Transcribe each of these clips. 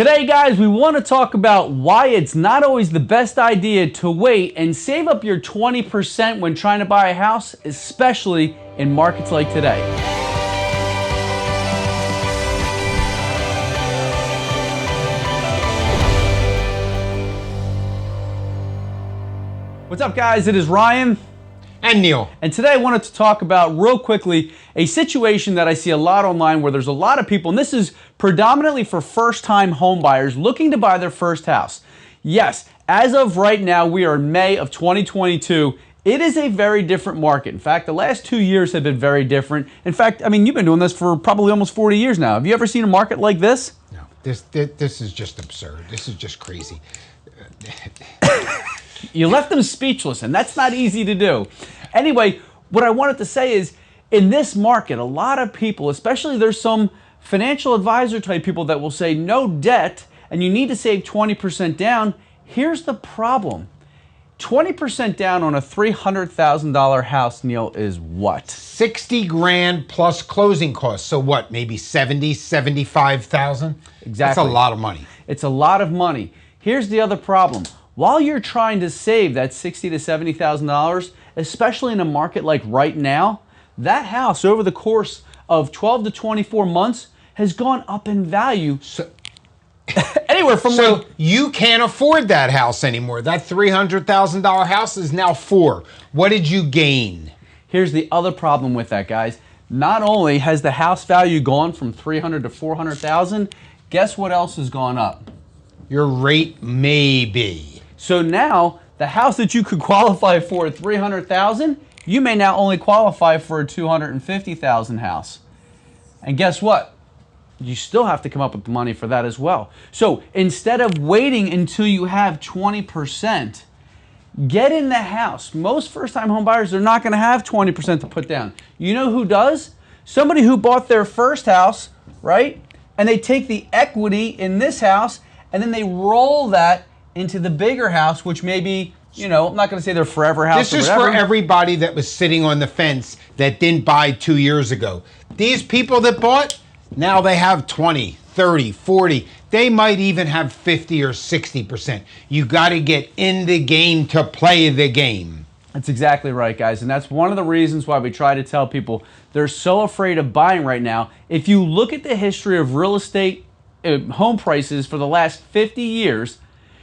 Today, guys, we want to talk about why it's not always the best idea to wait and save up your 20% when trying to buy a house, especially in markets like today. What's up, guys? It is Ryan. And Neil. And today I wanted to talk about, real quickly, a situation that I see a lot online where there's a lot of people, and this is predominantly for first-time home buyers looking to buy their first house. Yes, as of right now, we are in May of 2022. It is a very different market. In fact, the last 2 years have been very different. In fact, I mean, you've been doing this for probably almost 40 years now. Have you ever seen a market like this? No, this is just absurd. This is just crazy. You left them speechless, and that's not easy to do. Anyway, what I wanted to say is, in this market, a lot of people, especially there's some financial advisor type people that will say no debt, and you need to save 20% down. Here's the problem. 20% down on a $300,000 house, Neil, is what? 60 grand plus closing costs. So what, maybe 70, 75,000? Exactly. That's a lot of money. It's a lot of money. Here's the other problem. While you're trying to save that $60,000 to $70,000, especially in a market like right now, that house over the course of 12 to 24 months has gone up in value. So, anywhere from so you can't afford that house anymore. That $300,000 house is now $4. What did you gain? Here's the other problem with that, guys. Not only has the house value gone from $300,000 to $400,000, guess what else has gone up? Your rate may be. So now, the house that you could qualify for at $300,000, you may now only qualify for a $250,000 house. And guess what? You still have to come up with the money for that as well. So instead of waiting until you have 20%, get in the house. Most first-time home buyers, they're not going to have 20% to put down. You know who does? Somebody who bought their first house, right? And they take the equity in this house, and then they roll that into the bigger house, which may be, you know, I'm not going to say their forever house. This is for everybody that was sitting on the fence that didn't buy 2 years ago. These people that bought, now they have 20, 30, 40. They might even have 50 or 60%. You got to get in the game to play the game. That's exactly right, guys. And that's one of the reasons why we try to tell people they're so afraid of buying right now. If you look at the history of real estate home prices for the last 50 years,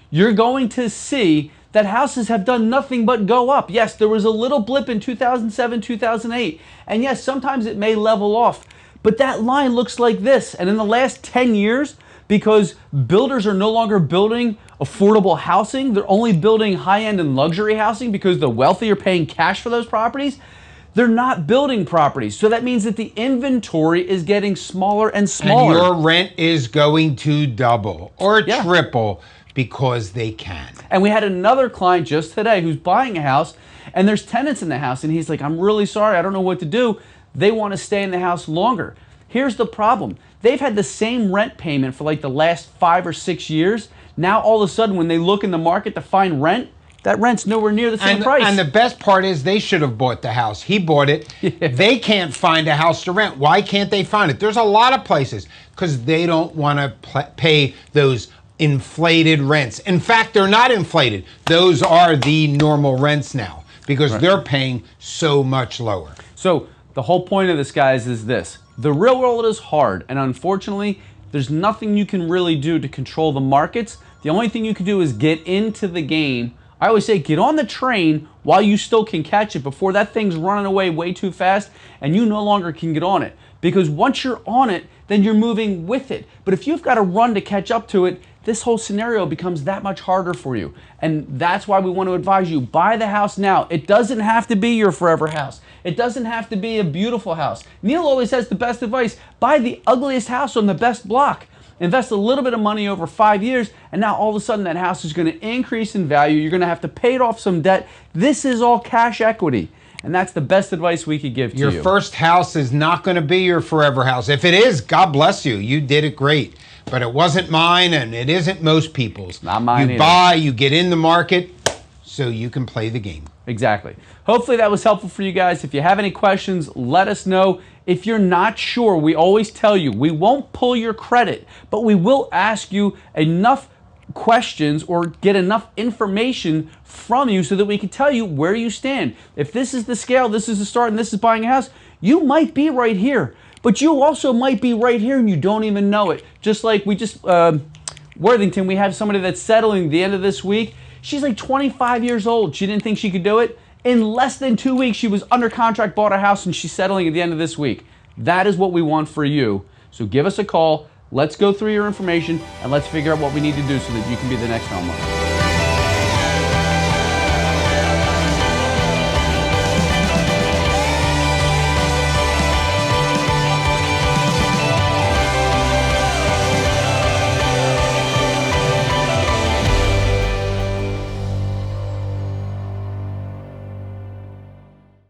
you're going to see that houses have done nothing but go up. Yes, there was a little blip in 2007, 2008. And yes, sometimes it may level off. But that line looks like this. And in the last 10 years, because builders are no longer building affordable housing, they're only building high-end and luxury housing because the wealthy are paying cash for those properties, they're not building properties. So that means that the inventory is getting smaller and smaller. And your rent is going to double or triple. Because they can. And we had another client just today who's buying a house, and there's tenants in the house, and he's like, I'm really sorry, I don't know what to do. They want to stay in the house longer. Here's the problem. They've had the same rent payment for like the last 5 or 6 years. Now all of a sudden when they look in the market to find rent, that rent's nowhere near the same price. And the best part is they should have bought the house. He bought it. Yeah. They can't find a house to rent. Why can't they find it? There's a lot of places because they don't want to pay those inflated rents. In fact, they're not inflated. Those are the normal rents now because they're paying so much lower. So the whole point of this, guys, is this. The real world is hard, and unfortunately, there's nothing you can really do to control the markets. The only thing you can do is get into the game. I always say get on the train while you still can catch it before that thing's running away way too fast and you no longer can get on it. Because once you're on it, then you're moving with it. But if you've got to run to catch up to it, this whole scenario becomes that much harder for you. And that's why we want to advise you, buy the house now. It doesn't have to be your forever house. It doesn't have to be a beautiful house. Neil always has the best advice. Buy the ugliest house on the best block. Invest a little bit of money over 5 years, and now all of a sudden that house is going to increase in value. You're going to have to pay off some debt. This is all cash equity. And that's the best advice we could give to you. Your first house is not going to be your forever house. If it is, God bless you. You did it great. But it wasn't mine, and it isn't most people's. Not mine either. Buy, you get in the market, so you can play the game. Exactly. Hopefully that was helpful for you guys. If you have any questions, let us know. If you're not sure, we always tell you, we won't pull your credit, but we will ask you enough questions or get enough information from you so that we can tell you where you stand. If this is the scale, this is the start, and this is buying a house, you might be right here, but you also might be right here and you don't even know it. Just like we just, Worthington, we have somebody that's settling at the end of this week. She's like 25 years old. She didn't think she could do it. In less than 2 weeks, she was under contract, bought a house, and she's settling at the end of this week. That is what we want for you. So give us a call. Let's go through your information, and let's figure out what we need to do so that you can be the next homeowner.